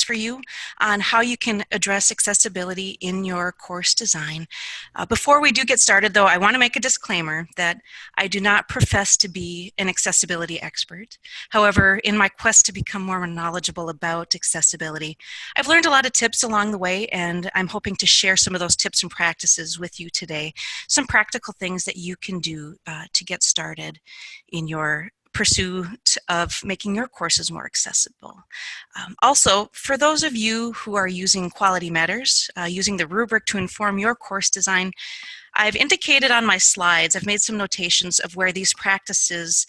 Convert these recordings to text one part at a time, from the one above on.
for you on how you can address accessibility in your course design. Before we do get started, though, I want to make a disclaimer that I do not profess to be an accessibility expert. However, in my quest to become more knowledgeable about accessibility, I've learned a lot of tips along the way, and I'm hoping to share some of those tips and practices with you today. Some practical things that you can do to get started in your pursuit of making your courses more accessible. Also, for those of you who are using Quality Matters, using the rubric to inform your course design, I've indicated on my slides, I've made some notations of where these practices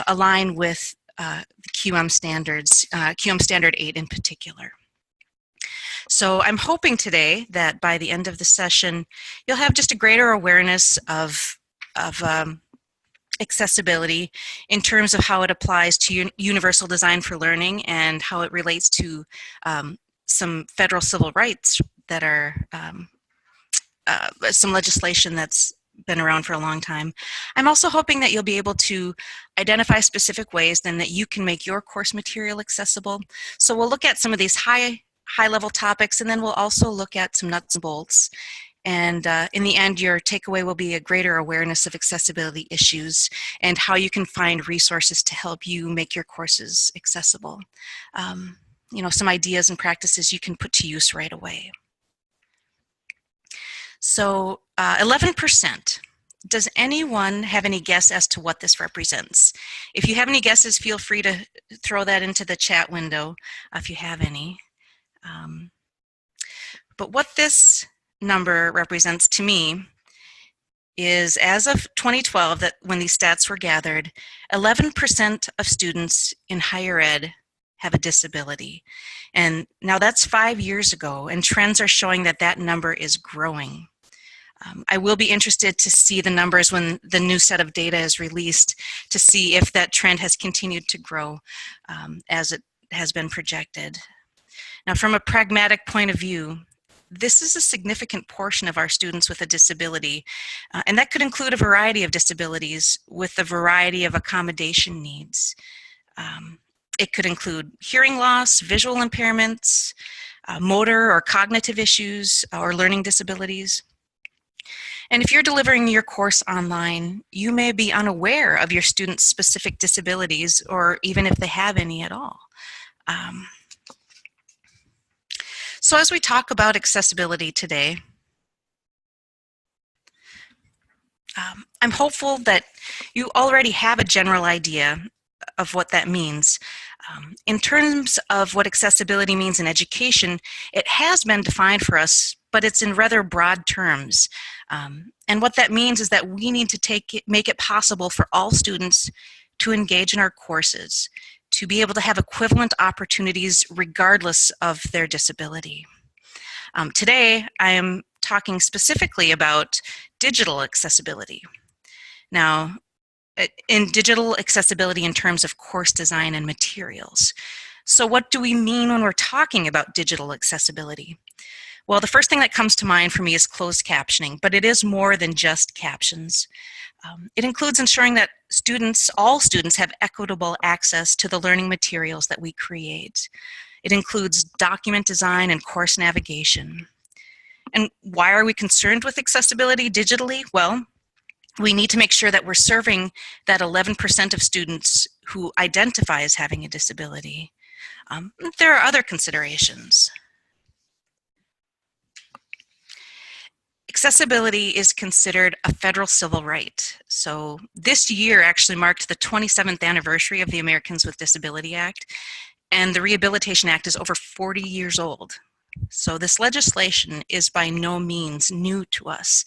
align with the QM standards, QM Standard 8 in particular. So I'm hoping today that by the end of the session, you'll have just a greater awareness of accessibility in terms of how it applies to universal design for learning and how it relates to some federal civil rights that are some legislation that's been around for a long time. I'm also hoping that you'll be able to identify specific ways then that you can make your course material accessible. So we'll look at some of these high-level topics, and then we'll also look at some nuts and bolts. And in the end, your takeaway will be a greater awareness of accessibility issues and how you can find resources to help you make your courses accessible. You know, some ideas and practices you can put to use right away. So 11%. Does anyone have any guess as to what this represents? If you have any guesses, feel free to throw that into the chat window if you have any. But what this number represents to me is, as of 2012, that when these stats were gathered, 11% of students in higher ed have a disability. And now that's 5 years ago, and trends are showing that that number is growing. I will be interested to see the numbers when the new set of data is released to see if that trend has continued to grow as it has been projected. Now, from a pragmatic point of view, this is a significant portion of our students with a disability, and that could include a variety of disabilities with a variety of accommodation needs. It could include hearing loss, visual impairments, motor or cognitive issues, or learning disabilities. And if you're delivering your course online, you may be unaware of your students' specific disabilities, or even if they have any at all. So as we talk about accessibility today, I'm hopeful that you already have a general idea of what that means. In terms of what accessibility means in education, it has been defined for us, but it's in rather broad terms. And what that means is that we need to make it possible for all students to engage in our courses, to be able to have equivalent opportunities regardless of their disability. Today, I am talking specifically about digital accessibility. Now, in digital accessibility in terms of course design and materials. So what do we mean when we're talking about digital accessibility? Well, the first thing that comes to mind for me is closed captioning, but it is more than just captions. It includes ensuring that all students have equitable access to the learning materials that we create. It includes document design and course navigation. And why are we concerned with accessibility digitally? Well, we need to make sure that we're serving that 11% of students who identify as having a disability. There are other considerations. Accessibility is considered a federal civil right. So this year actually marked the 27th anniversary of the Americans with Disability Act, and the Rehabilitation Act is over 40 years old. So this legislation is by no means new to us.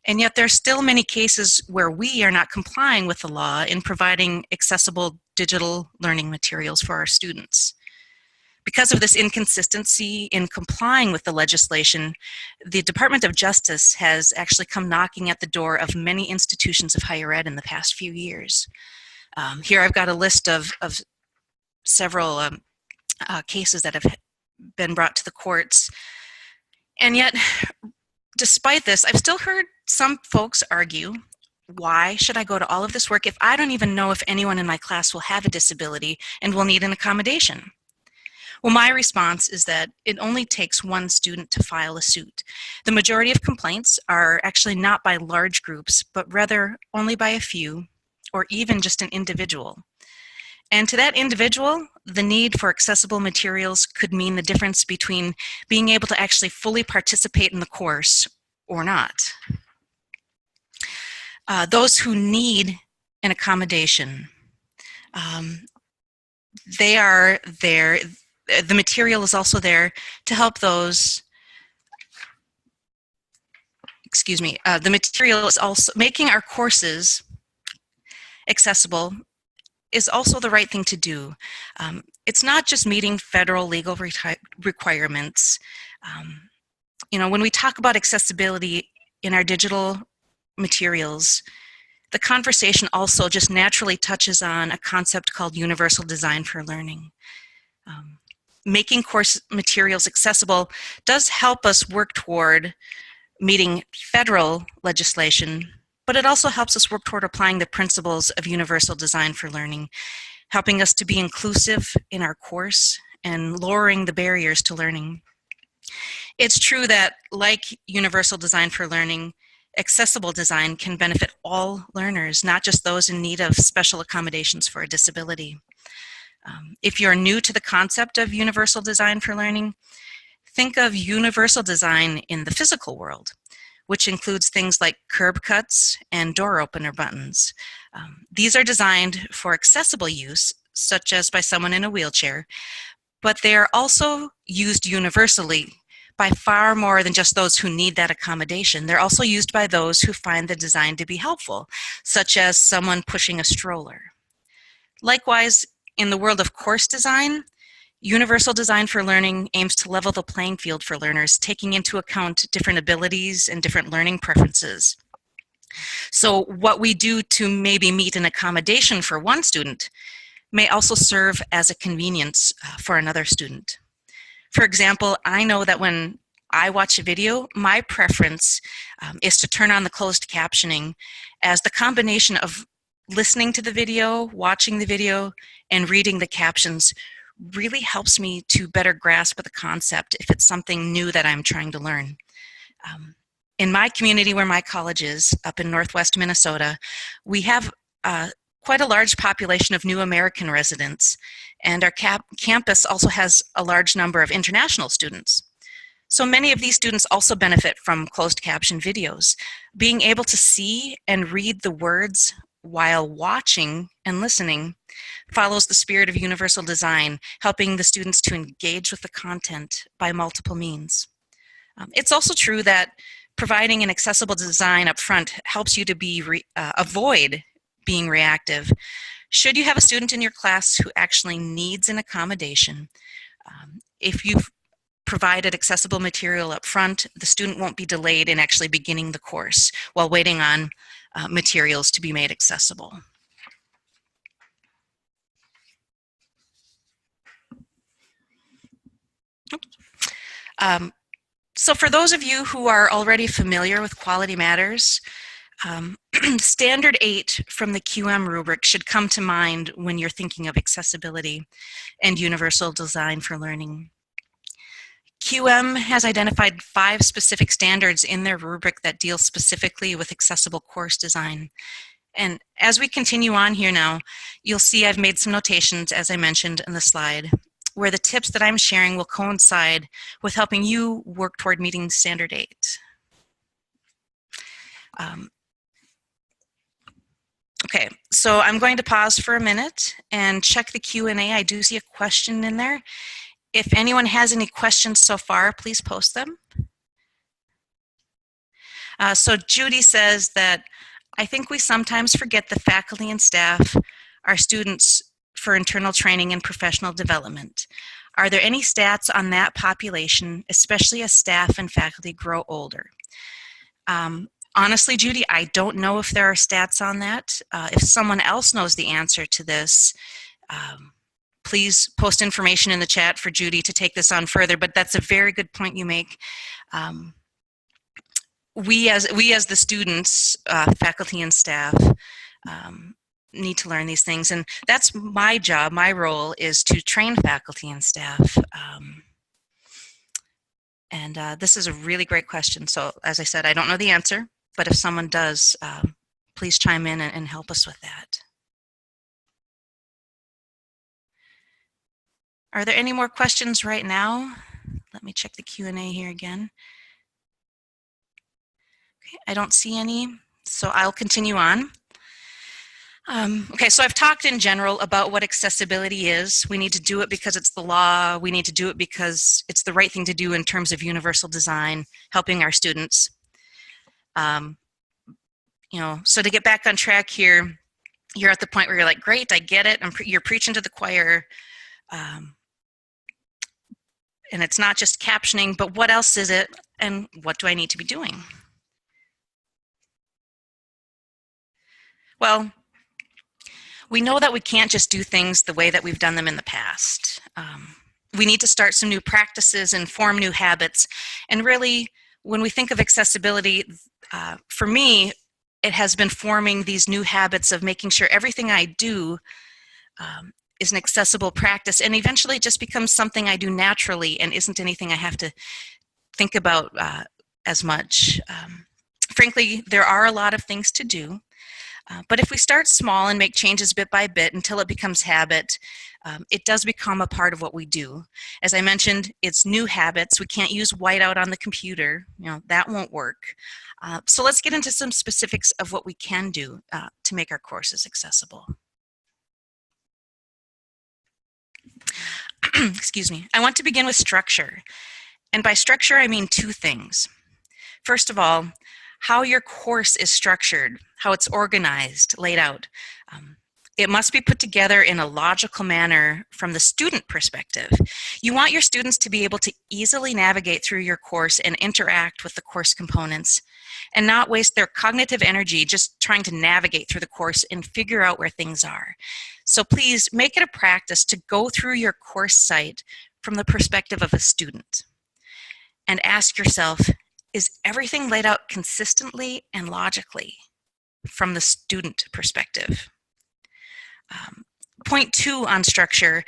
And yet there are still many cases where we are not complying with the law in providing accessible digital learning materials for our students. Because of this inconsistency in complying with the legislation, the Department of Justice has actually come knocking at the door of many institutions of higher ed in the past few years. Here I've got a list of several cases that have been brought to the courts. And yet, despite this, I've still heard some folks argue, why should I go to all of this work if I don't even know if anyone in my class will have a disability and will need an accommodation? Well, my response is that it only takes one student to file a suit. The majority of complaints are actually not by large groups, but rather only by a few, or even just an individual. And to that individual, the need for accessible materials could mean the difference between being able to actually fully participate in the course or not. Those who need an accommodation, they are there. The material is also there to help those. The material is also making our courses accessible is also the right thing to do. It's not just meeting federal legal requirements. When we talk about accessibility in our digital materials, the conversation also just naturally touches on a concept called universal design for learning. Making course materials accessible does help us work toward meeting federal legislation, but it also helps us work toward applying the principles of universal design for learning, helping us to be inclusive in our course and lowering the barriers to learning. It's true that, like universal design for learning, accessible design can benefit all learners, not just those in need of special accommodations for a disability. If you're new to the concept of universal design for learning, think of universal design in the physical world, which includes things like curb cuts and door opener buttons. These are designed for accessible use, such as by someone in a wheelchair, but they are also used universally by far more than just those who need that accommodation. They're also used by those who find the design to be helpful, such as someone pushing a stroller. Likewise, in the world of course design, universal design for learning aims to level the playing field for learners, taking into account different abilities and different learning preferences. So what we do to maybe meet an accommodation for one student may also serve as a convenience for another student. For example, I know that when I watch a video, my preference is to turn on the closed captioning, as the combination of listening to the video, watching the video, and reading the captions really helps me to better grasp the concept if it's something new that I'm trying to learn. In my community where my college is, up in Northwest Minnesota, we have quite a large population of new American residents, and our campus also has a large number of international students. So many of these students also benefit from closed caption videos. Being able to see and read the words while watching and listening follows the spirit of universal design, helping the students to engage with the content by multiple means. It's also true that providing an accessible design up front helps you to avoid being reactive. Should you have a student in your class who actually needs an accommodation, if you've provided accessible material up front, the student won't be delayed in actually beginning the course while waiting on materials to be made accessible. So for those of you who are already familiar with Quality Matters, Standard 8 from the QM rubric should come to mind when you're thinking of accessibility and universal design for learning. QM has identified 5 specific standards in their rubric that deal specifically with accessible course design. And as we continue on here now, you'll see I've made some notations, as I mentioned in the slide, where the tips that I'm sharing will coincide with helping you work toward meeting Standard 8. Okay, so I'm going to pause for a minute and check the Q&A. I do see a question in there. If anyone has any questions so far, please post them. So Judy says that, I think we sometimes forget the faculty and staff are students for internal training and professional development. Are there any stats on that population, especially as staff and faculty grow older? Honestly, Judy, I don't know if there are stats on that. If someone else knows the answer to this, please post information in the chat for Judy to take this on further, but that's a very good point you make. We as the students, faculty and staff, need to learn these things, and that's my job. My role is to train faculty and staff. This is a really great question. So as I said, I don't know the answer, but if someone does, please chime in and help us with that. Are there any more questions right now? Let me check the Q&A here again. Okay, I don't see any, so I'll continue on. Okay, so I've talked in general about what accessibility is. We need to do it because it's the law. We need to do it because it's the right thing to do in terms of universal design, helping our students. So to get back on track here, you're at the point where you're like, great, I get it. You're preaching to the choir. And it's not just captioning, but what else is it? And what do I need to be doing? Well, we know that we can't just do things the way that we've done them in the past. We need to start some new practices and form new habits. And really, when we think of accessibility, for me, it has been forming these new habits of making sure everything I do is an accessible practice, and eventually it just becomes something I do naturally and isn't anything I have to think about as much. Frankly, there are a lot of things to do, but if we start small and make changes bit by bit until it becomes habit, it does become a part of what we do. As I mentioned, it's new habits. We can't use whiteout on the computer. That won't work. So let's get into some specifics of what we can do to make our courses accessible. Excuse me. I want to begin with structure. And by structure, I mean two things. First of all, how your course is structured, how it's organized, laid out. It must be put together in a logical manner from the student perspective. You want your students to be able to easily navigate through your course and interact with the course components and not waste their cognitive energy just trying to navigate through the course and figure out where things are. So please make it a practice to go through your course site from the perspective of a student and ask yourself, is everything laid out consistently and logically from the student perspective? Point 2 on structure,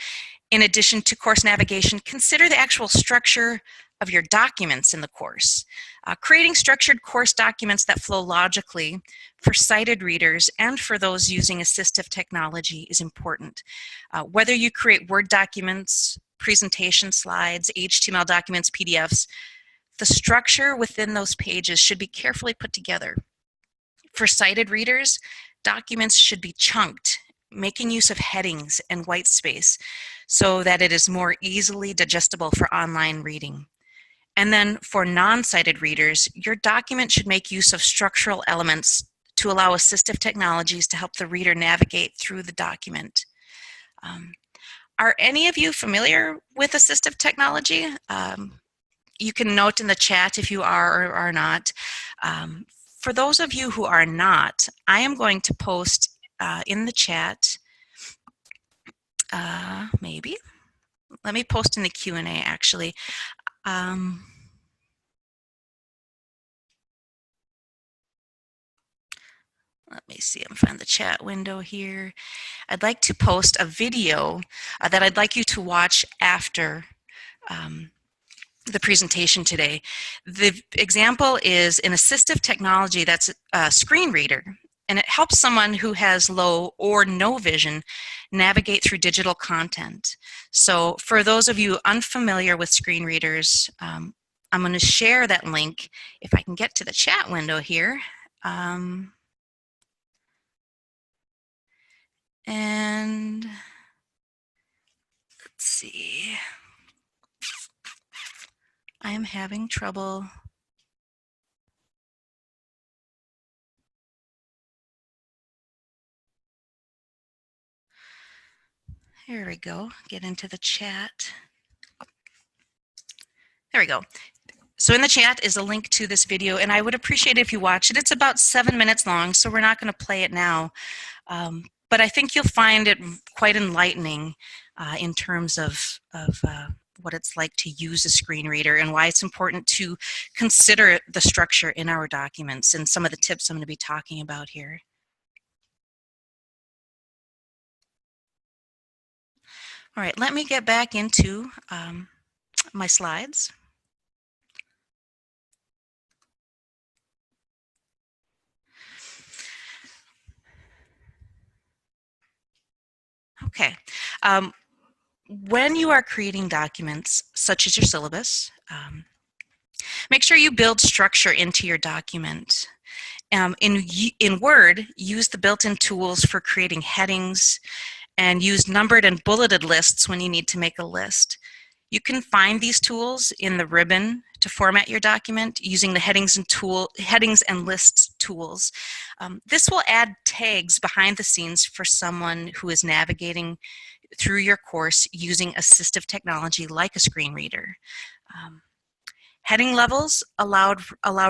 in addition to course navigation, consider the actual structure of your documents in the course. Creating structured course documents that flow logically for sighted readers and for those using assistive technology is important. Whether you create Word documents, presentation slides, HTML documents, PDFs, the structure within those pages should be carefully put together. For sighted readers, documents should be chunked, making use of headings and white space so that it is more easily digestible for online reading. And then for non-sighted readers, your document should make use of structural elements to allow assistive technologies to help the reader navigate through the document. Are any of you familiar with assistive technology? You can note in the chat if you are or are not. For those of you who are not, I am going to post in the chat, maybe. Let me post in the Q&A actually. Let me see, I'm find the chat window here. I'd like to post a video that I'd like you to watch after the presentation today. The example is an assistive technology that's a screen reader, and it helps someone who has low or no vision navigate through digital content. So for those of you unfamiliar with screen readers, I'm going to share that link if I can get to the chat window here. And let's see. I am having trouble. Here we go. Get into the chat. There we go. So in the chat is a link to this video, and I would appreciate it if you watch it. It's about 7 minutes long, so we're not going to play it now. But I think you'll find it quite enlightening in terms of what it's like to use a screen reader and why it's important to consider the structure in our documents and some of the tips I'm going to be talking about here. All right, let me get back into my slides. Okay. When you are creating documents, such as your syllabus, make sure you build structure into your document. In Word, use the built-in tools for creating headings and use numbered and bulleted lists when you need to make a list. You can find these tools in the ribbon to format your document using the headings and lists tools. This will add tags behind the scenes for someone who is navigating through your course using assistive technology like a screen reader. Heading levels allow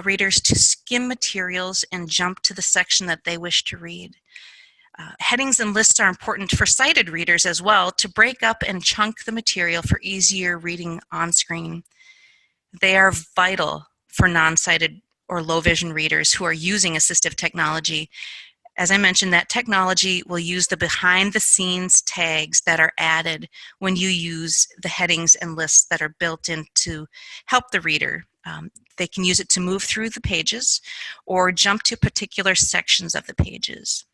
readers to skim materials and jump to the section that they wish to read. Headings and lists are important for sighted readers as well to break up and chunk the material for easier reading on screen. They are vital for non-sighted or low vision readers who are using assistive technology. As I mentioned, that technology will use the behind the scenes tags that are added when you use the headings and lists that are built in to help the reader. They can use it to move through the pages or jump to particular sections of the pages.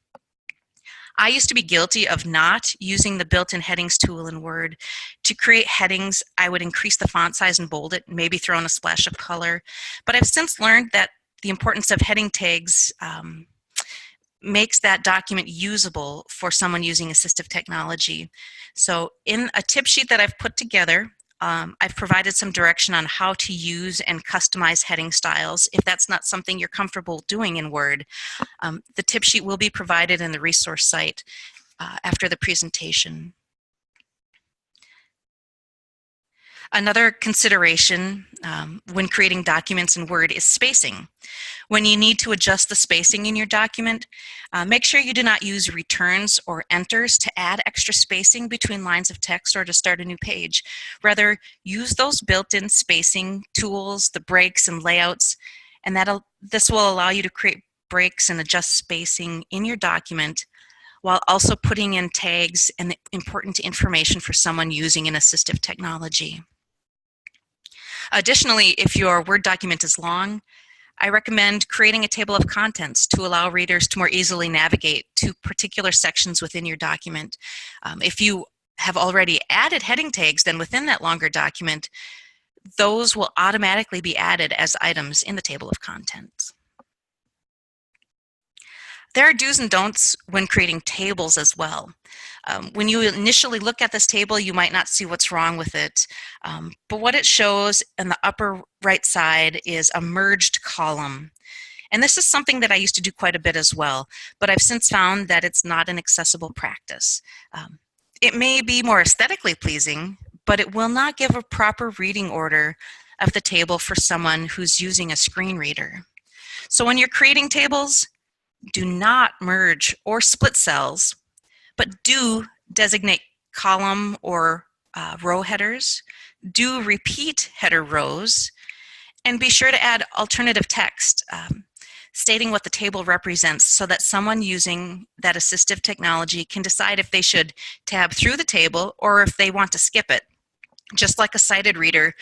I used to be guilty of not using the built-in headings tool in Word. To create headings, I would increase the font size and bold it, maybe throw in a splash of color. But I've since learned that the importance of heading tags makes that document usable for someone using assistive technology. So in a tip sheet that I've put together, I've provided some direction on how to use and customize heading styles if that's not something you're comfortable doing in Word. The tip sheet will be provided in the resource site after the presentation. Another consideration when creating documents in Word is spacing. When you need to adjust the spacing in your document, make sure you do not use returns or enters to add extra spacing between lines of text or to start a new page. Rather, use those built-in spacing tools, the breaks and layouts, and this will allow you to create breaks and adjust spacing in your document while also putting in tags and important information for someone using an assistive technology. Additionally, if your Word document is long, I recommend creating a table of contents to allow readers to more easily navigate to particular sections within your document. If you have already added heading tags, then within that longer document, those will automatically be added as items in the table of contents. There are do's and don'ts when creating tables as well. When you initially look at this table, you might not see what's wrong with it, but what it shows in the upper right side is a merged column. And this is something that I used to do quite a bit as well, but I've since found that it's not an accessible practice. It may be more aesthetically pleasing, but it will not give a proper reading order of the table for someone who's using a screen reader. So when you're creating tables, do not merge or split cells, but do designate column or row headers, do repeat header rows, and be sure to add alternative text stating what the table represents so that someone using that assistive technology can decide if they should tab through the table or if they want to skip it. Just like a sighted reader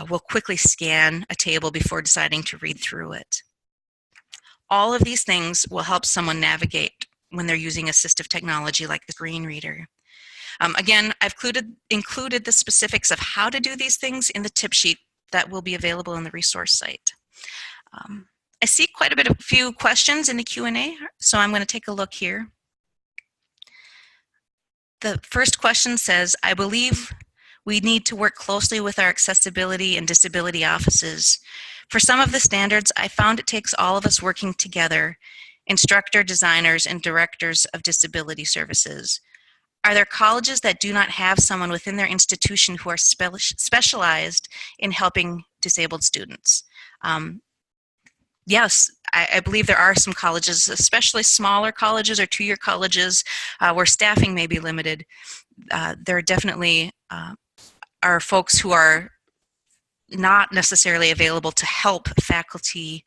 will quickly scan a table before deciding to read through it. All of these things will help someone navigate when they're using assistive technology like the screen reader. Again, I've included the specifics of how to do these things in the tip sheet that will be available in the resource site. I see quite a few questions in the Q&A, so I'm going to take a look here. The first question says, I believe we need to work closely with our accessibility and disability offices. For some of the standards, I found it takes all of us working together, instructor, designers, and directors of disability services. Are there colleges that do not have someone within their institution who are specialized in helping disabled students? Yes, I believe there are some colleges, especially smaller colleges or two-year colleges where staffing may be limited. There definitely are folks who are not necessarily available to help faculty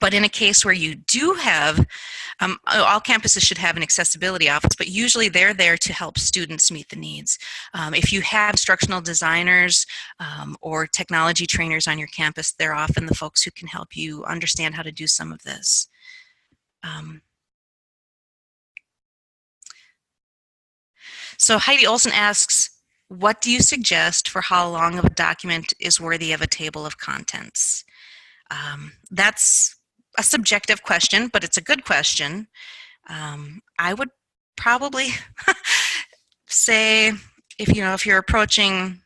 But in a case where you do have, all campuses should have an accessibility office, but usually they're there to help students meet the needs. If you have instructional designers or technology trainers on your campus, they're often the folks who can help you understand how to do some of this. So Heidi Olson asks, what do you suggest for how long of a document is worthy of a table of contents? That's a subjective question, but it's a good question. I would probably say if you're approaching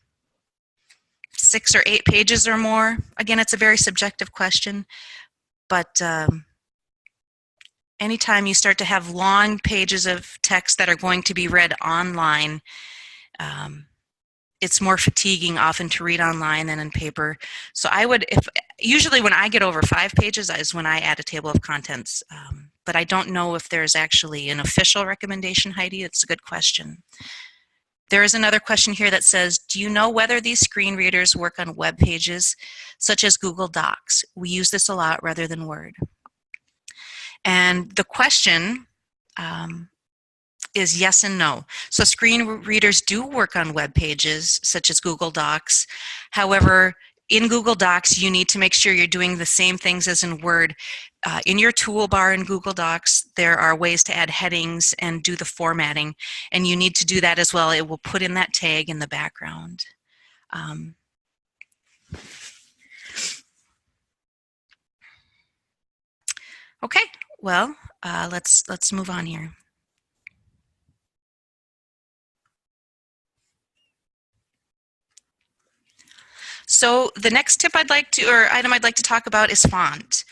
6 or 8 pages or more, again, it's a very subjective question, but anytime you start to have long pages of text that are going to be read online, it's more fatiguing often to read online than in paper. So usually when I get over 5 pages is when I add a table of contents. But I don't know if there's actually an official recommendation, Heidi. It's a good question. There is another question here that says, do you know whether these screen readers work on web pages such as Google Docs? We use this a lot rather than Word. And the question is yes and no. So screen readers do work on web pages such as Google Docs. However, in Google Docs, you need to make sure you're doing the same things as in Word. In your toolbar in Google Docs, there are ways to add headings and do the formatting, and you need to do that as well. It will put in that tag in the background. Okay, well, let's move on here. So the next tip item I'd like to talk about is font.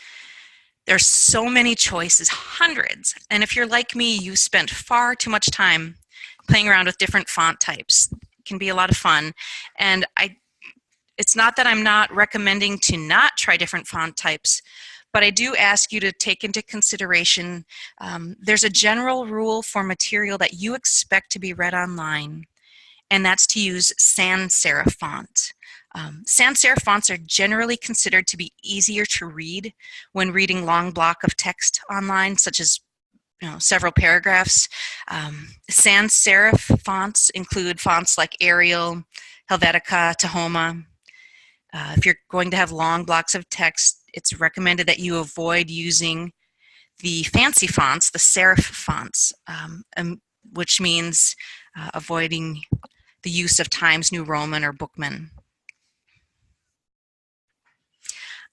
There's so many choices, hundreds. And if you're like me, you spent far too much time playing around with different font types. It can be a lot of fun. And it's not that I'm not recommending to not try different font types, but I do ask you to take into consideration, there's a general rule for material that you expect to be read online, and that's to use sans serif font. Sans serif fonts are generally considered to be easier to read when reading long block of text online, such as several paragraphs. Sans serif fonts include fonts like Arial, Helvetica, Tahoma. If you're going to have long blocks of text, it's recommended that you avoid using the fancy fonts, the serif fonts, which means avoiding the use of Times New Roman or Bookman.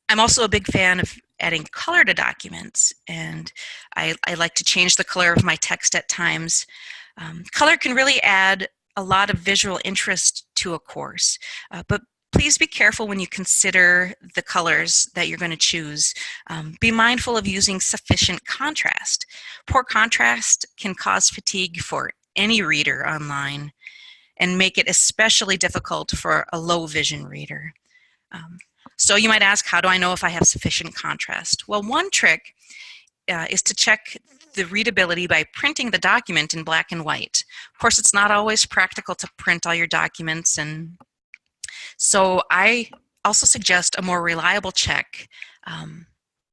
I'm also a big fan of adding color to documents, and I like to change the color of my text at times. Color can really add a lot of visual interest to a course, but please be careful when you consider the colors that you're going to choose. Be mindful of using sufficient contrast. Poor contrast can cause fatigue for any reader online and make it especially difficult for a low vision reader. So you might ask, how do I know if I have sufficient contrast? Well, one trick is to check the readability by printing the document in black and white. Of course, it's not always practical to print all your documents, and so I also suggest a more reliable check.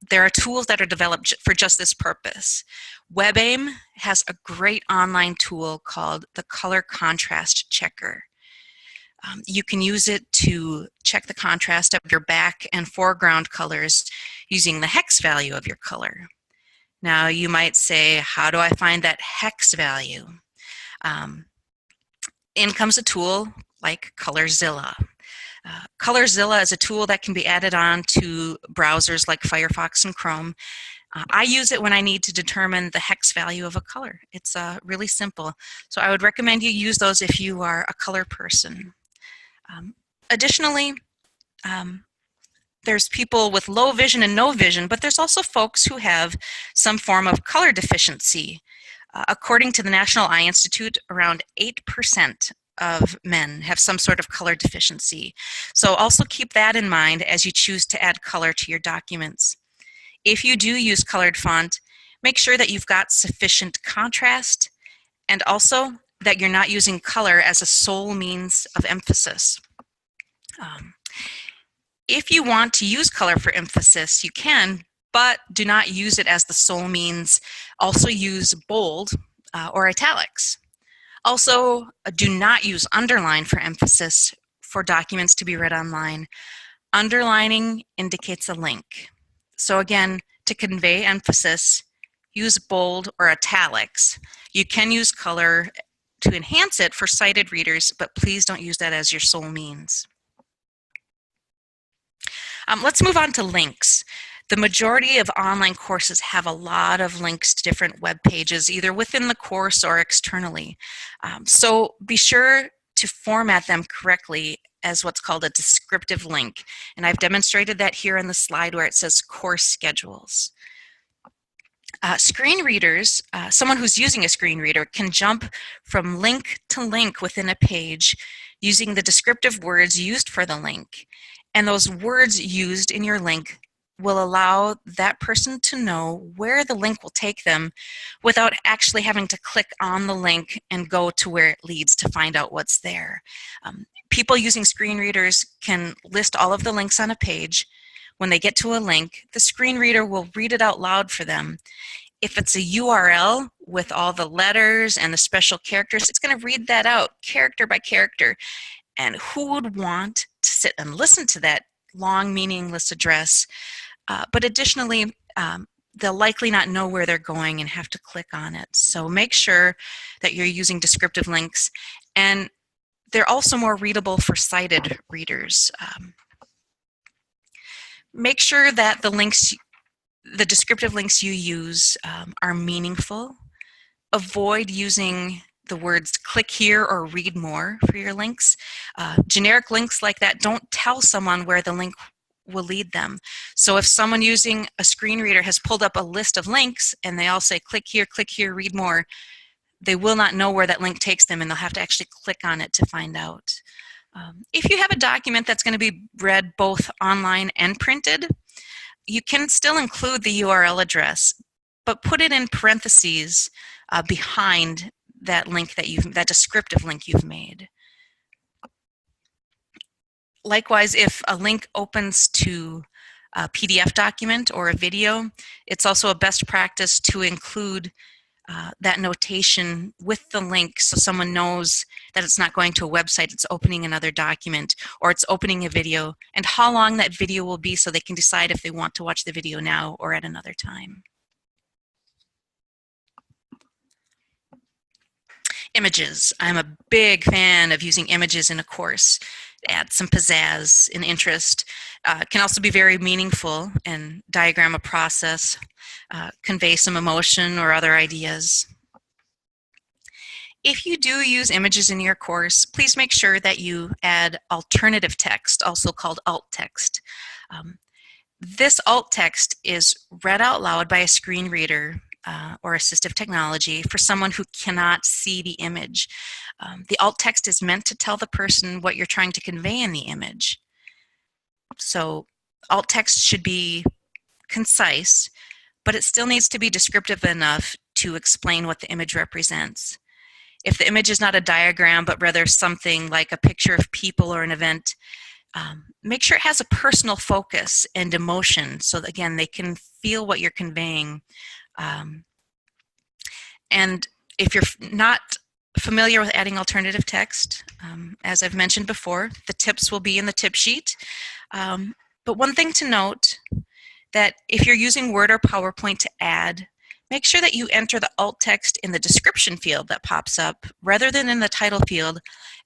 There are tools that are developed for just this purpose. WebAIM has a great online tool called the Color Contrast Checker. You can use it to check the contrast of your back and foreground colors using the hex value of your color. Now you might say, how do I find that hex value? In comes a tool like ColorZilla. ColorZilla is a tool that can be added on to browsers like Firefox and Chrome. I use it when I need to determine the hex value of a color. It's really simple. So I would recommend you use those if you are a color person. Additionally, there's people with low vision and no vision, but there's also folks who have some form of color deficiency. According to the National Eye Institute, around 8% of men have some sort of color deficiency. So also keep that in mind as you choose to add color to your documents. If you do use colored font, make sure that you've got sufficient contrast and also that you're not using color as a sole means of emphasis. If you want to use color for emphasis, you can, but do not use it as the sole means. Also use bold or italics. Also, do not use underline for emphasis for documents to be read online. Underlining indicates a link. So again, to convey emphasis, use bold or italics. You can use color to enhance it for sighted readers, but please don't use that as your sole means. Let's move on to links. The majority of online courses have a lot of links to different web pages, either within the course or externally. So be sure to format them correctly as what's called a descriptive link. And I've demonstrated that here on the slide where it says course schedules. Screen readers, someone who's using a screen reader can jump from link to link within a page using the descriptive words used for the link. And those words used in your link will allow that person to know where the link will take them without actually having to click on the link and go to where it leads to find out what's there. People using screen readers can list all of the links on a page. When they get to a link, the screen reader will read it out loud for them. If it's a URL with all the letters and the special characters, it's going to read that out character by character. And who would want to sit and listen to that long, meaningless address? But additionally, they'll likely not know where they're going and have to click on it. So make sure that you're using descriptive links. And they're also more readable for sighted readers. Make sure that the descriptive links you use are meaningful. Avoid using the words click here or read more for your links. Generic links like that don't tell someone where the link will lead them. So if someone using a screen reader has pulled up a list of links and they all say click here, read more, they will not know where that link takes them and they'll have to actually click on it to find out. If you have a document that's going to be read both online and printed, you can still include the URL address, but put it in parentheses behind that link that descriptive link you've made. Likewise, if a link opens to a PDF document or a video, it's also a best practice to include that notation with the link so someone knows that it's not going to a website, it's opening another document, or it's opening a video, and how long that video will be so they can decide if they want to watch the video now or at another time. Images. I'm a big fan of using images in a course. Add some pizzazz and interest. Can also be very meaningful and diagram a process, convey some emotion or other ideas. If you do use images in your course, please make sure that you add alternative text, also called alt text. This alt text is read out loud by a screen reader or assistive technology for someone who cannot see the image. The alt text is meant to tell the person what you're trying to convey in the image. So alt text should be concise, but it still needs to be descriptive enough to explain what the image represents. If the image is not a diagram, but rather something like a picture of people or an event, make sure it has a personal focus and emotion so that, again, they can feel what you're conveying. And if you're not familiar with adding alternative text, as I've mentioned before, the tips will be in the tip sheet. But one thing to note, that if you're using Word or PowerPoint to add, make sure that you enter the alt text in the description field that pops up rather than in the title field,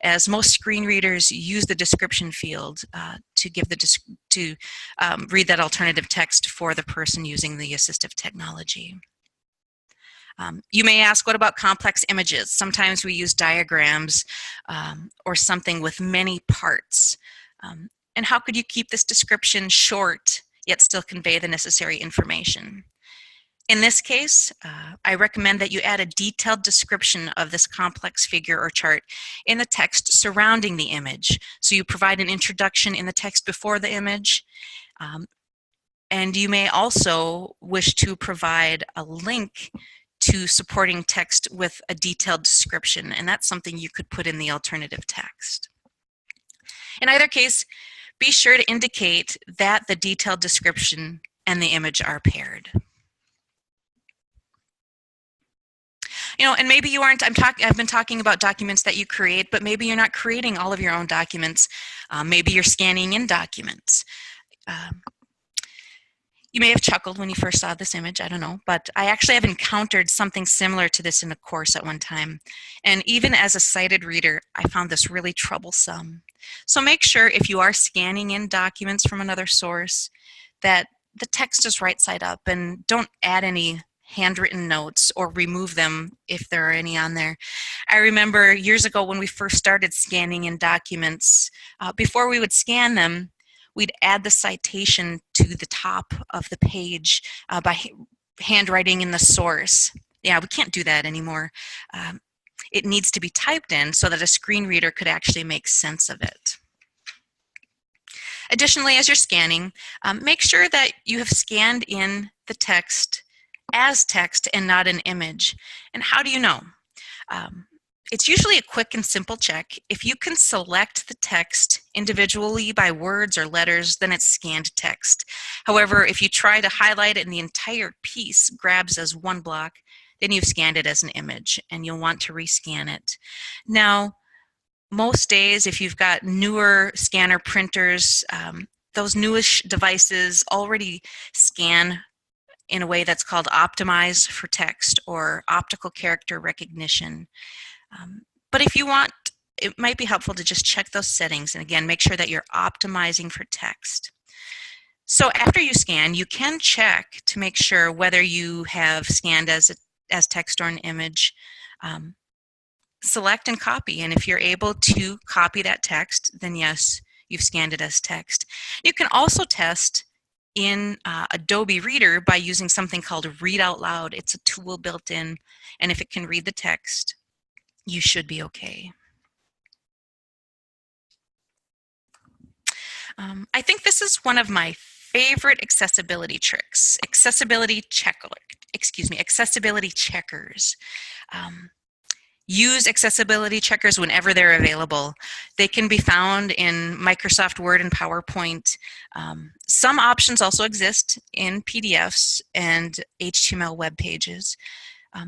as most screen readers use the description field to read that alternative text for the person using the assistive technology. You may ask, what about complex images? Sometimes we use diagrams or something with many parts. And how could you keep this description short yet still convey the necessary information? In this case, I recommend that you add a detailed description of this complex figure or chart in the text surrounding the image. So you provide an introduction in the text before the image. And you may also wish to provide a link to supporting text with a detailed description, and that's something you could put in the alternative text. In either case, be sure to indicate that the detailed description and the image are paired. And maybe you aren't, I've been talking about documents that you create, but maybe you're not creating all of your own documents. Maybe you're scanning in documents. You may have chuckled when you first saw this image, I don't know, but I actually have encountered something similar to this in a course at one time. And even as a sighted reader, I found this really troublesome. So make sure if you are scanning in documents from another source that the text is right side up, and don't add any handwritten notes or remove them if there are any on there. I remember years ago when we first started scanning in documents, before we would scan them, we'd add the citation to the top of the page by handwriting in the source. Yeah, we can't do that anymore. It needs to be typed in so that a screen reader could actually make sense of it. Additionally, as you're scanning, make sure that you have scanned in the text as text and not an image. And how do you know? It's usually a quick and simple check. If you can select the text individually by words or letters, then it's scanned text. However, if you try to highlight it and the entire piece grabs as one block, then you've scanned it as an image and you'll want to rescan it. Now, most days, if you've got newer scanner printers, those newish devices already scan in a way that's called optimize for text or optical character recognition. But if you want, it might be helpful to just check those settings and again, make sure that you're optimizing for text. So after you scan, you can check to make sure whether you have scanned as text or an image. Select and copy, and if you're able to copy that text, then yes, you've scanned it as text. You can also test in Adobe Reader by using something called Read Out Loud. It's a tool built in, and if it can read the text, you should be okay. I think this is one of my favorite accessibility tricks, accessibility checkers. Use accessibility checkers whenever they're available. They can be found in Microsoft Word and PowerPoint. Some options also exist in PDFs and HTML web pages.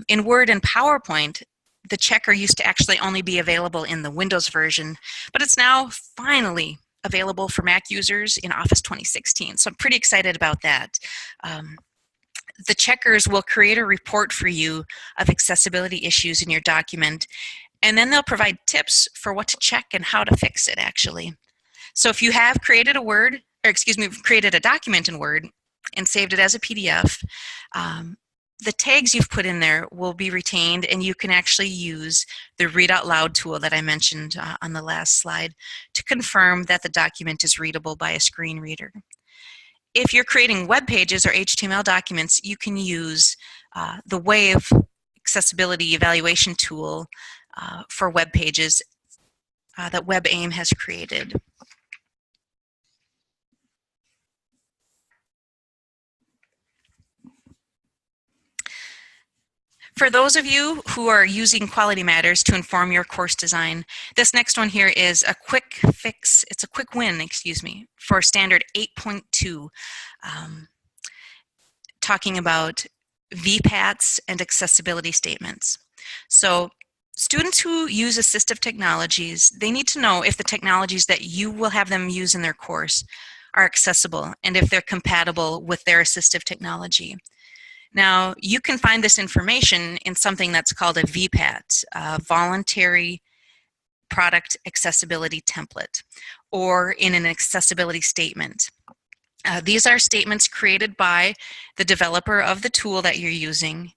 In Word and PowerPoint, the checker used to actually only be available in the Windows version, but it's now finally available for Mac users in Office 2016. So I'm pretty excited about that. The checkers will create a report for you of accessibility issues in your document, and then they'll provide tips for what to check and how to fix it actually. So if you have created created a document in Word and saved it as a PDF, the tags you've put in there will be retained, and you can actually use the Read Out Loud tool that I mentioned on the last slide to confirm that the document is readable by a screen reader. If you're creating web pages or HTML documents, you can use the Wave accessibility evaluation tool for web pages that WebAIM has created. For those of you who are using Quality Matters to inform your course design, this next one here is a quick fix, it's a quick win, for standard 8.2, talking about VPATs and accessibility statements. So students who use assistive technologies, they need to know if the technologies that you will have them use in their course are accessible and if they're compatible with their assistive technology. Now, you can find this information in something that's called a VPAT, a Voluntary Product Accessibility Template, or in an accessibility statement. These are statements created by the developer of the tool that you're using,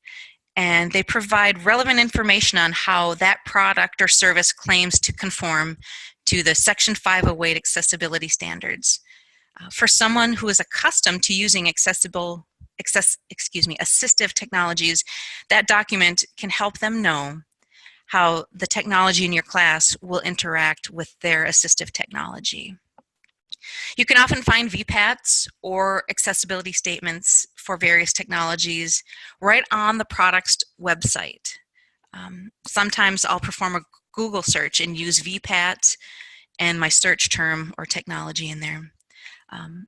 and they provide relevant information on how that product or service claims to conform to the Section 508 accessibility standards. For someone who is accustomed to using assistive technologies, that document can help them know how the technology in your class will interact with their assistive technology. You can often find VPATs or accessibility statements for various technologies right on the product's website. Sometimes I'll perform a Google search and use VPAT and my search term or technology in there.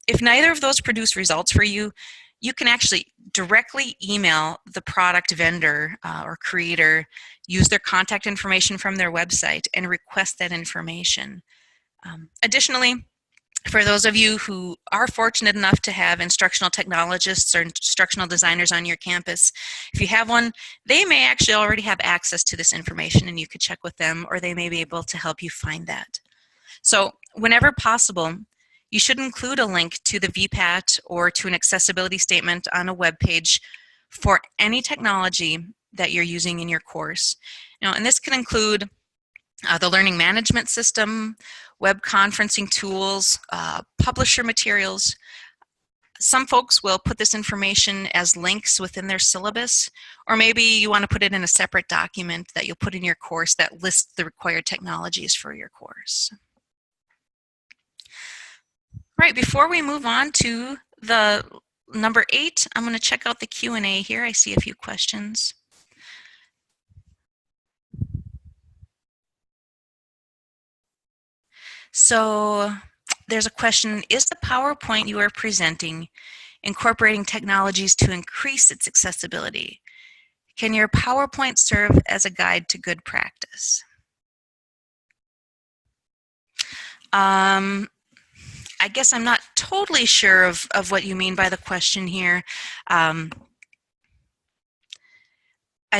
If neither of those produce results for you, you can actually directly email the product vendor or creator, use their contact information from their website, and request that information. Additionally, for those of you who are fortunate enough to have instructional technologists or instructional designers on your campus, if you have one, they may actually already have access to this information and you could check with them, or they may be able to help you find that. So whenever possible, you should include a link to the VPAT or to an accessibility statement on a web page for any technology that you're using in your course. And this can include the learning management system, web conferencing tools, publisher materials. Some folks will put this information as links within their syllabus, or maybe you want to put it in a separate document that you'll put in your course that lists the required technologies for your course. Right, before we move on to the number 8, I'm going to check out the Q&A here. I see a few questions. So there's a question, is the PowerPoint you are presenting incorporating technologies to increase its accessibility? Can your PowerPoint serve as a guide to good practice? I guess I'm not totally sure of what you mean by the question here. I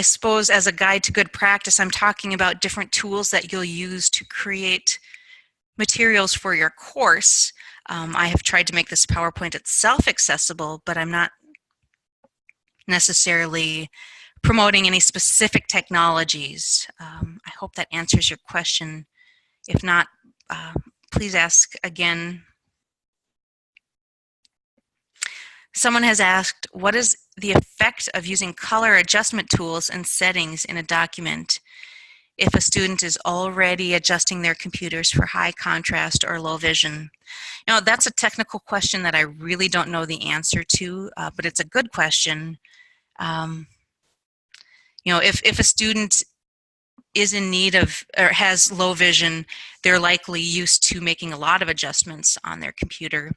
suppose as a guide to good practice, I'm talking about different tools that you'll use to create materials for your course. I have tried to make this PowerPoint itself accessible, but I'm not necessarily promoting any specific technologies. I hope that answers your question. If not, please ask again. Someone has asked, what is the effect of using color adjustment tools and settings in a document if a student is already adjusting their computers for high contrast or low vision? That's a technical question that I really don't know the answer to, but it's a good question. If a student is in need of or has low vision, they're likely used to making a lot of adjustments on their computer.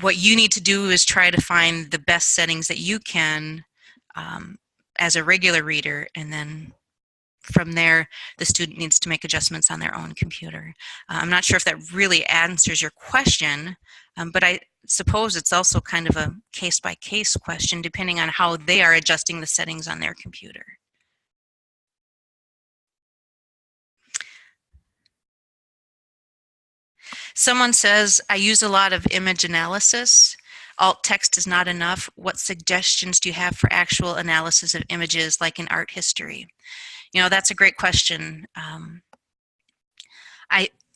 What you need to do is try to find the best settings that you can as a regular reader, and then from there, the student needs to make adjustments on their own computer. I'm not sure if that really answers your question, but I suppose it's also kind of a case-by-case question depending on how they are adjusting the settings on their computer. Someone says, I use a lot of image analysis. Alt text is not enough. What suggestions do you have for actual analysis of images like in art history? That's a great question.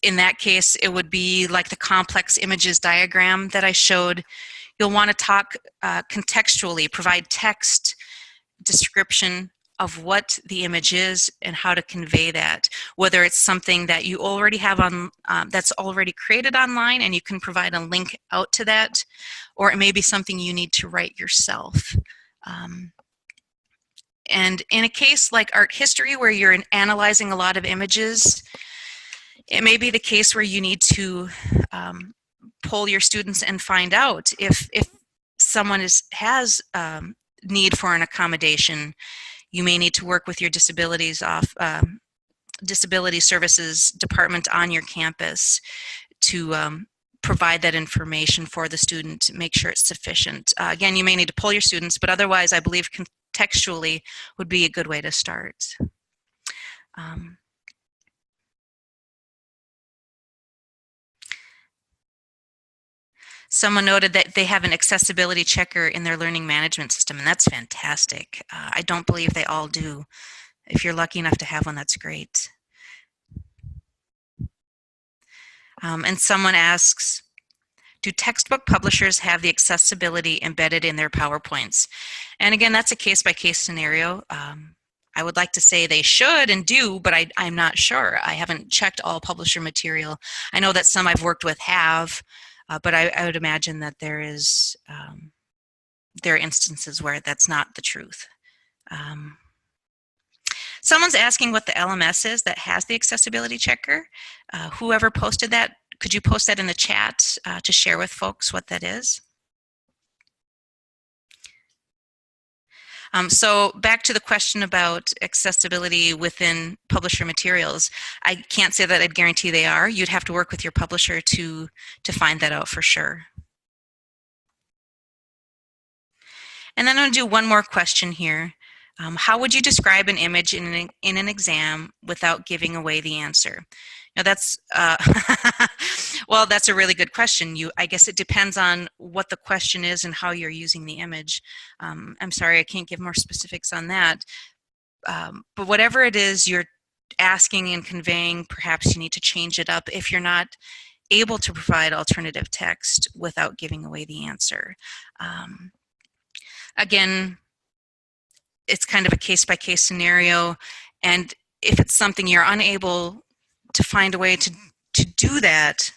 In that case, it would be like the complex images diagram that I showed. You'll want to talk contextually, provide text, description of what the image is and how to convey that, whether it's something that you already have on that's already created online and you can provide a link out to that, or it may be something you need to write yourself. And in a case like art history where you're analyzing a lot of images, it may be the case where you need to poll your students and find out if someone has need for an accommodation. You may need to work with your disability services department on your campus to provide that information for the student to make sure it's sufficient. Again, you may need to poll your students, but otherwise I believe contextually would be a good way to start. Someone noted that they have an accessibility checker in their learning management system, and that's fantastic. I don't believe they all do. If you're lucky enough to have one, that's great. And someone asks, do textbook publishers have the accessibility embedded in their PowerPoints? And again, that's a case-by-case scenario. I would like to say they should and do, but I'm not sure. I haven't checked all publisher material. I know that some I've worked with have, but I would imagine that there are instances where that's not the truth. Someone's asking what the LMS is that has the accessibility checker. Whoever posted that Could you post that in the chat to share with folks what that is? So back to the question about accessibility within publisher materials, I can't say that I'd guarantee they are. You'd have to work with your publisher to find that out for sure. And then I'm going to do one more question here. How would you describe an image in an exam without giving away the answer? Now that's, well, that's a really good question. I guess it depends on what the question is and how you're using the image. I'm sorry, I can't give more specifics on that. But whatever it is you're asking and conveying, perhaps you need to change it up if you're not able to provide alternative text without giving away the answer. Again, it's kind of a case-by-case scenario, and if it's something you're unable to find a way to do that,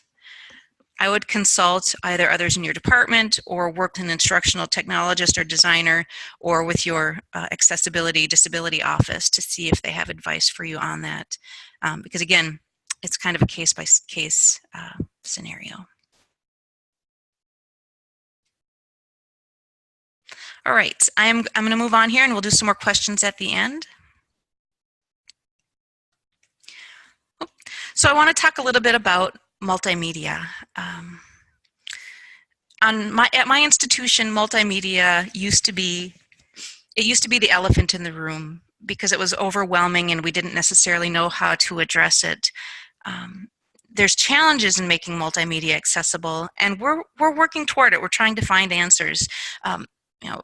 I would consult either others in your department or work with an instructional technologist or designer or with your accessibility disability office to see if they have advice for you on that. Because again, it's kind of a case-by-case scenario. All right, I'm going to move on here and we'll do some more questions at the end. So I want to talk a little bit about multimedia. At my institution, multimedia used to be the elephant in the room because it was overwhelming and we didn't necessarily know how to address it. There's challenges in making multimedia accessible, and we're working toward it. We're trying to find answers. You know,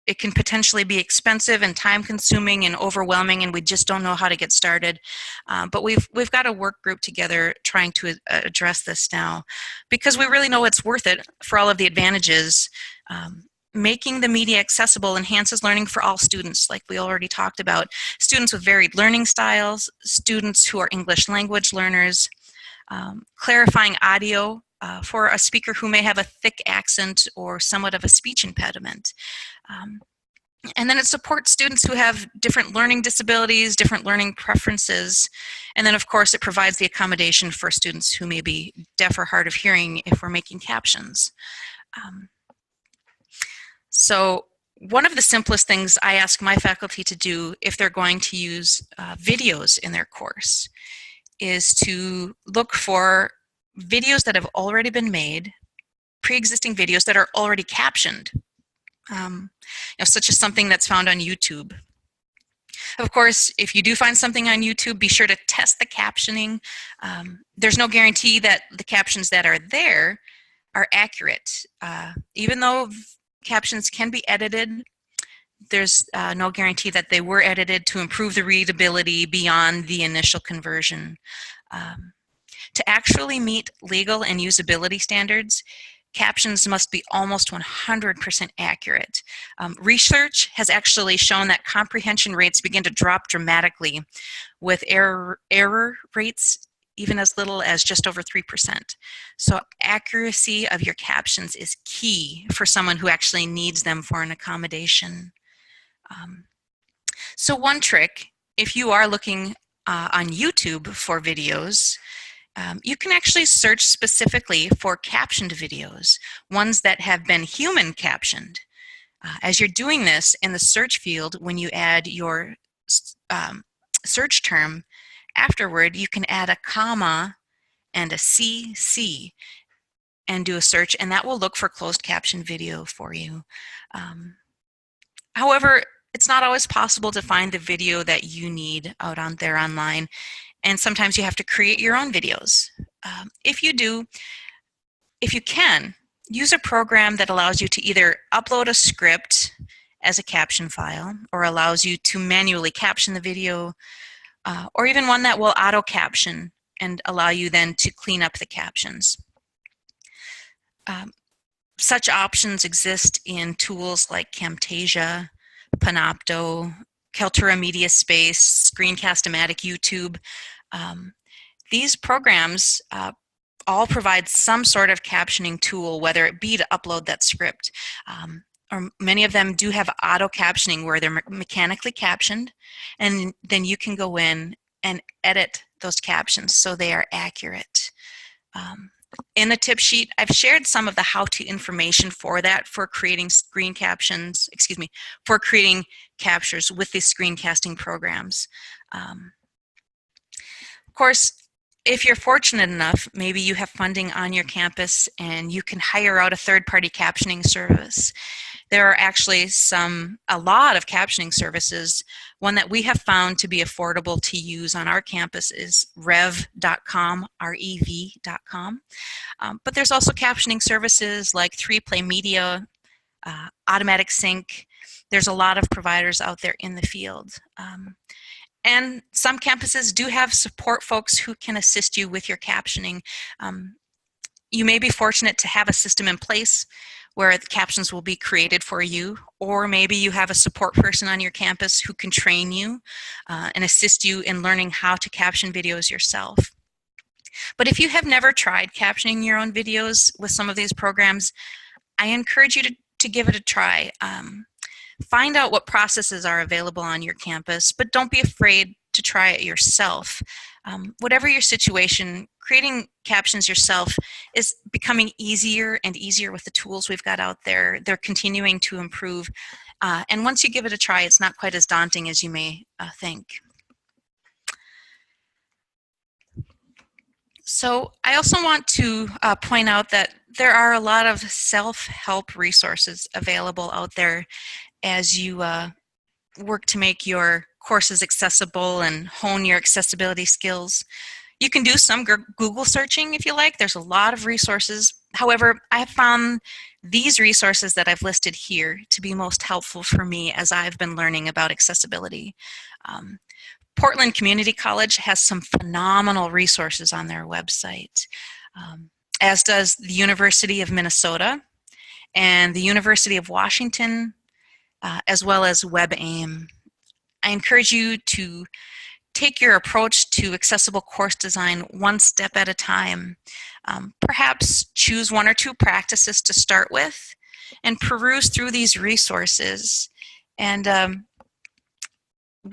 it can potentially be expensive and time-consuming and overwhelming, and we just don't know how to get started. But we've got a work group together trying to address this now, because we really know it's worth it for all of the advantages. Making the media accessible enhances learning for all students, like we already talked about. Students with varied learning styles, students who are English language learners, clarifying audio for a speaker who may have a thick accent or somewhat of a speech impediment. And then it supports students who have different learning disabilities, different learning preferences. And then, of course, it provides the accommodation for students who may be deaf or hard of hearing if we're making captions. So one of the simplest things I ask my faculty to do if they're going to use videos in their course is to look for videos that have already been made, pre-existing videos that are already captioned. Such as something that's found on YouTube. Of course, if you do find something on YouTube, be sure to test the captioning. There's no guarantee that the captions that are there are accurate. Even though captions can be edited, there's no guarantee that they were edited to improve the readability beyond the initial conversion. To actually meet legal and usability standards, captions must be almost 100% accurate. Research has actually shown that comprehension rates begin to drop dramatically, with error rates even as little as just over 3%. So accuracy of your captions is key for someone who actually needs them for an accommodation. So one trick, if you are looking on YouTube for videos, you can actually search specifically for captioned videos, ones that have been human captioned. As you're doing this in the search field, when you add your search term, afterward you can add a comma and a CC and do a search, and that will look for closed caption video for you. However, it's not always possible to find the video that you need out on there online. And sometimes you have to create your own videos. If you can, use a program that allows you to either upload a script as a caption file or allows you to manually caption the video, or even one that will auto-caption and allow you then to clean up the captions. Such options exist in tools like Camtasia, Panopto, Kaltura Media Space, Screencast-O-Matic, YouTube. These programs all provide some sort of captioning tool, whether it be to upload that script. Or many of them do have auto captioning where they're mechanically captioned, and then you can go in and edit those captions so they are accurate. In the tip sheet, I've shared some of the how-to information for that, for creating screen captions, for creating captures with the screencasting programs. Of course, if you're fortunate enough, maybe you have funding on your campus and you can hire out a third-party captioning service. There are actually a lot of captioning services. One that we have found to be affordable to use on our campus is rev.com, R-E-V.com. But there's also captioning services like 3Play Media, Automatic Sync. There's a lot of providers out there in the field. And some campuses do have support folks who can assist you with your captioning. You may be fortunate to have a system in place where the captions will be created for you, or maybe you have a support person on your campus who can train you and assist you in learning how to caption videos yourself. But if you have never tried captioning your own videos with some of these programs, I encourage you to give it a try. Find out what processes are available on your campus, but don't be afraid to try it yourself. Whatever your situation, creating captions yourself is becoming easier and easier with the tools we've got out there. They're continuing to improve. And once you give it a try, it's not quite as daunting as you may think. So I also want to point out that there are a lot of self-help resources available out there as you work to make your courses accessible and hone your accessibility skills. You can do some Google searching if you like. There's a lot of resources. However, I have found these resources that I've listed here to be most helpful for me as I've been learning about accessibility. Portland Community College has some phenomenal resources on their website, as does the University of Minnesota and the University of Washington, as well as WebAIM. I encourage you to take your approach to accessible course design one step at a time. Perhaps choose one or two practices to start with and peruse through these resources and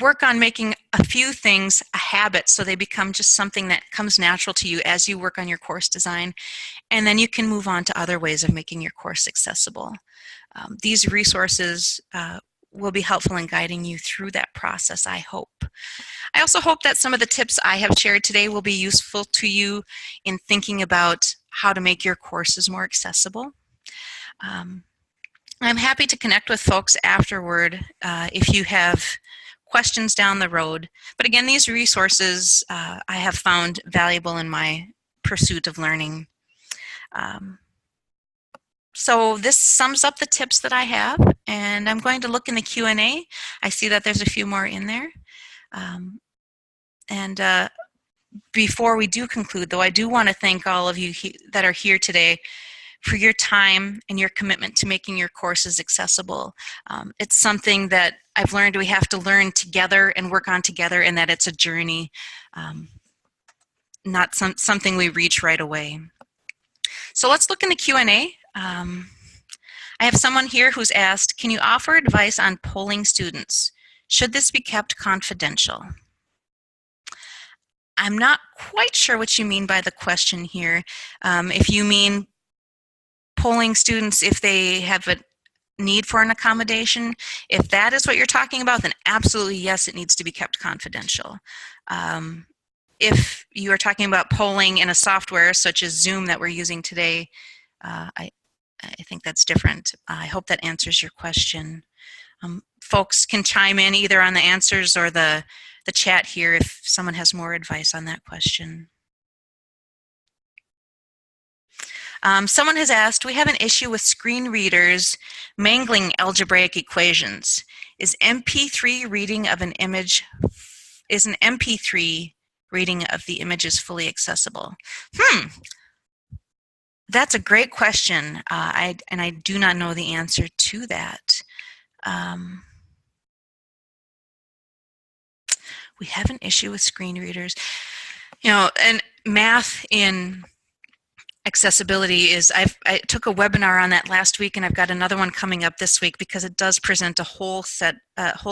work on making a few things a habit so they become just something that comes natural to you as you work on your course design, and then you can move on to other ways of making your course accessible. These resources will be helpful in guiding you through that process, I hope. I also hope that some of the tips I have shared today will be useful to you in thinking about how to make your courses more accessible. I'm happy to connect with folks afterward if you have questions down the road. But again, these resources I have found valuable in my pursuit of learning. So this sums up the tips that I have, and I'm going to look in the Q&A. I see that there's a few more in there. Before we do conclude, though, I do want to thank all of you that are here today for your time and your commitment to making your courses accessible. It's something that I've learned we have to learn together and work on together, and that it's a journey, not something we reach right away. So let's look in the Q&A. I have someone here who's asked, can you offer advice on polling students? Should this be kept confidential? I'm not quite sure what you mean by the question here. If you mean polling students if they have a need for an accommodation, if that is what you're talking about, then absolutely yes, it needs to be kept confidential. If you are talking about polling in a software such as Zoom that we're using today, I think that's different. I hope that answers your question. Folks can chime in either on the answers or the chat here if someone has more advice on that question. Someone has asked, we have an issue with screen readers mangling algebraic equations. Is an MP3 reading of the images fully accessible? That's a great question, and I do not know the answer to that. We have an issue with screen readers. You know, and math in accessibility is, I took a webinar on that last week, and I've got another one coming up this week because it does present a whole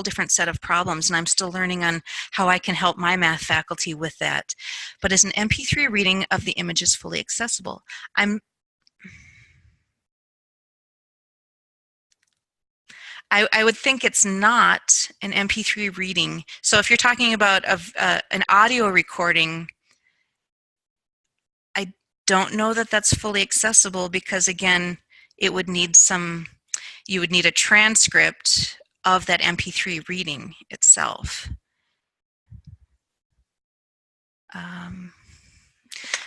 different set of problems, and I'm still learning on how I can help my math faculty with that. But is an MP3 reading of the images fully accessible? I would think it's not an MP3 reading. So if you're talking about an audio recording, I don't know that that's fully accessible because, again, it would need you would need a transcript of that MP3 reading itself.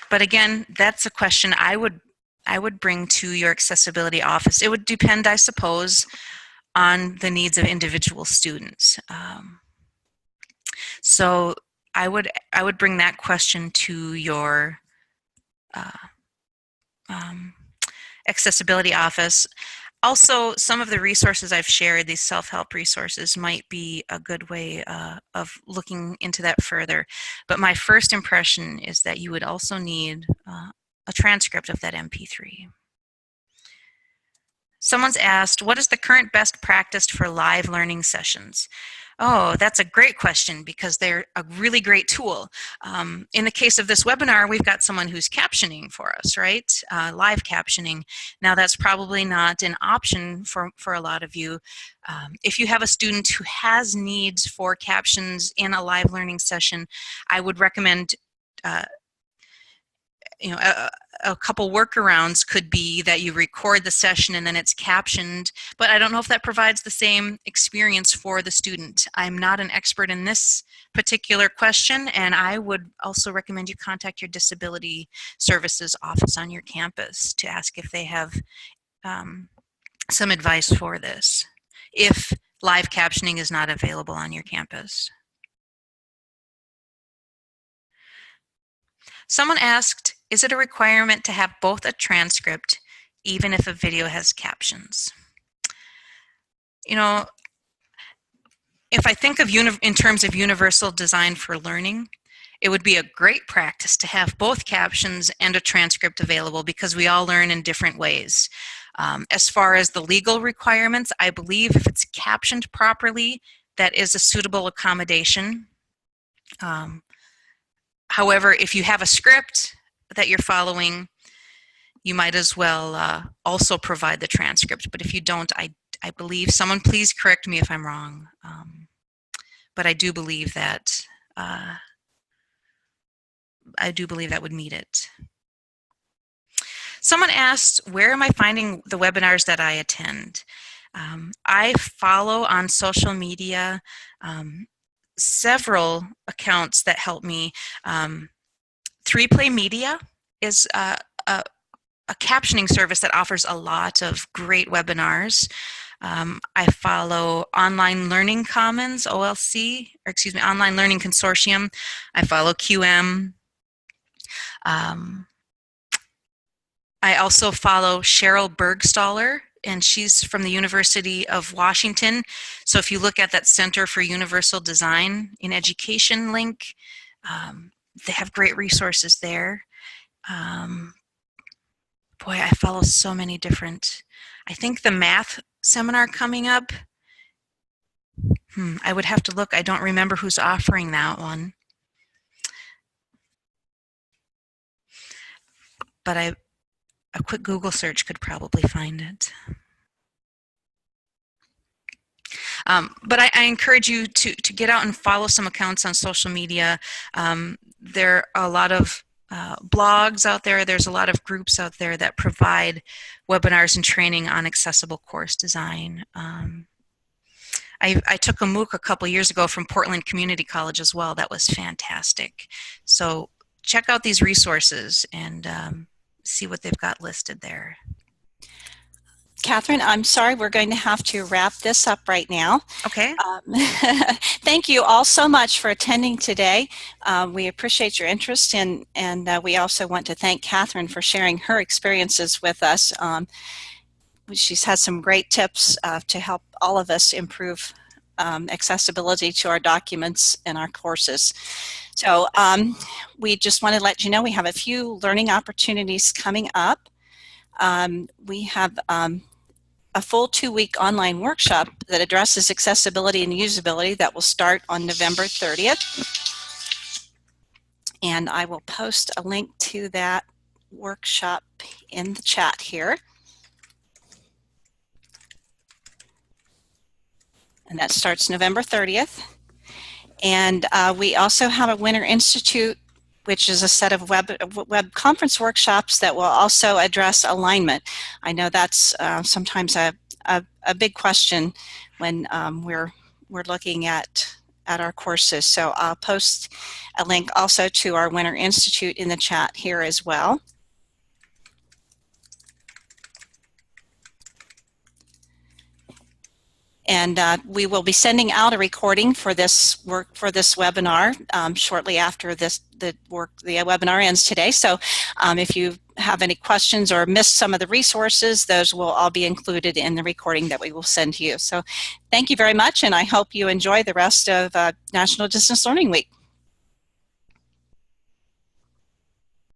But again, that's a question I would bring to your accessibility office. It would depend, I suppose, on the needs of individual students. So I would bring that question to your accessibility office. Also, some of the resources I've shared, these self-help resources, might be a good way of looking into that further. But my first impression is that you would also need a transcript of that MP3. Someone's asked, what is the current best practice for live learning sessions? Oh, that's a great question because they're a really great tool. In the case of this webinar, we've got someone who's captioning for us, right? Live captioning. Now, that's probably not an option for a lot of you. If you have a student who has needs for captions in a live learning session, I would recommend a couple workarounds could be that you record the session and then it's captioned, but I don't know if that provides the same experience for the student. I'm not an expert in this particular question, and I would also recommend you contact your disability services office on your campus to ask if they have some advice for this, if live captioning is not available on your campus. Someone asked, is it a requirement to have both a transcript even if a video has captions? You know, if I think of in terms of universal design for learning, it would be a great practice to have both captions and a transcript available because we all learn in different ways. As far as the legal requirements, I believe if it's captioned properly, that is a suitable accommodation. However, if you have a script that you're following, you might as well also provide the transcript. But if you don't, I believe, someone please correct me if I'm wrong, but I do believe that would meet it. Someone asked, where am I finding the webinars that I attend? I follow on social media several accounts that help me. 3Play Media is a captioning service that offers a lot of great webinars. I follow Online Learning Commons, OLC, or excuse me, Online Learning Consortium. I follow QM. I also follow Cheryl Bergstaller, and she's from the University of Washington. So if you look at that Center for Universal Design in Education link, they have great resources there. Boy, I follow so many different. I think the math seminar coming up, I would have to look. I don't remember who's offering that one. But a quick Google search could probably find it. But I encourage you to get out and follow some accounts on social media. There are a lot of blogs out there. There's a lot of groups out there that provide webinars and training on accessible course design. I took a MOOC a couple years ago from Portland Community College as well. That was fantastic. So check out these resources and see what they've got listed there. Catherine, I'm sorry, we're going to have to wrap this up right now. Okay. Thank you all so much for attending today. We appreciate your interest and we also want to thank Catherine for sharing her experiences with us. She's had some great tips to help all of us improve accessibility to our documents and our courses. So we just want to let you know we have a few learning opportunities coming up. We have a full 2-week online workshop that addresses accessibility and usability that will start on November 30th. And I will post a link to that workshop in the chat here. And that starts November 30th. And we also have a Winter Institute, which is a set of web conference workshops that will also address alignment. I know that's sometimes a big question when we're looking at our courses. So I'll post a link also to our Winter Institute in the chat here as well. And we will be sending out a recording for this webinar shortly after the webinar ends today. So if you have any questions or missed some of the resources, those will all be included in the recording that we will send to you. So thank you very much, and I hope you enjoy the rest of National Distance Learning Week.